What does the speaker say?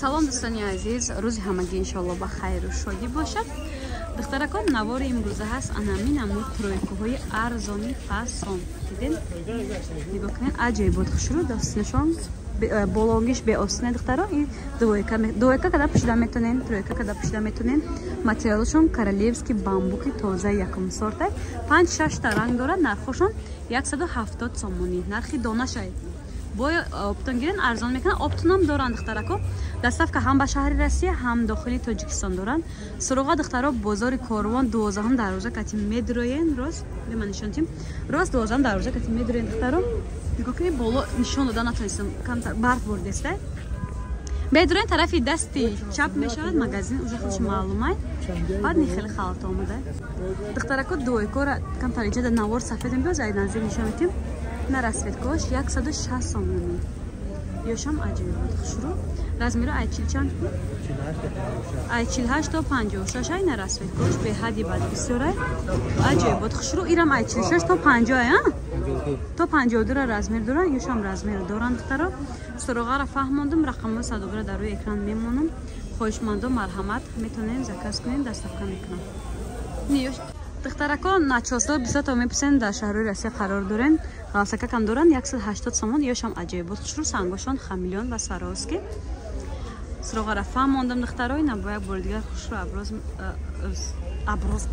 салом дӯстони азиз, рӯзи ҳамагӣ иншоалло ба хайру шодӣ бошад. Духтаракон, навори имрӯза ҳаст анами намуд тройкаҳои арзони фасон. Дидин? Нигоҳ кунед, аҷоиб буд хушрӯ дастнишон болонгиш беостина духтаро и двойка када пӯшида метонен, тройка када пӯшида метонен. Материалшон королевский бамбуки тоза якум сорта 5-6 та ранг дорад. Нархошон 170 сомонӣ. Нархи донашай бой оптон гирен арзон мекунад. Оптонам доранд духтарако. Доставка ҳам ба шаҳри Россия, ҳам дохили Тоҷикистон доранд. Суруға духтаро бозори Корвон 12 дарвоза кати медроен рост. Бема нишонтим. Рост 12 дарвоза кати медроен духтаро. Нигоҳ кунед, боло нишон дода натонистам. Камтар барф бурдеста. Медроен тарафи дасти чап мешавад магазин, уже худш маълумай. Баъд не хеле халат омада. Духтарако дуойкора камтар иҷода навор сафед мебиёз, ай назир нишон метим. На расветкош 160 сомонӣ. Ёшам аҷоиб буд хушрӯ. Размиро ай 40 чанд? Ай 48 то 56 ай на расветкош беҳади бад бисёрай. Аҷоиб буд хушрӯ. Ирам ай 46 то 50 ай, а? То 52 ра размир дора, ёшам размир доранд духтаро. Суруғара фаҳмондум, рақамҳои садогира дар рӯи экран мемонам. Хоҳишмандон марҳамат метонен заказ кунен, доставка мекунам. Ниёш духтаракон начосо бисёрто меписен дар шаҳрҳои Россия қарор дорен. Галсакакам доранд 180 сомон. Ёшам аҷоиб буд хушрӯ. Сангошон хамилён ва Сваровски. Суруғара фаҳмондум духтаро, ина бо як бори дигар хушрӯ аброз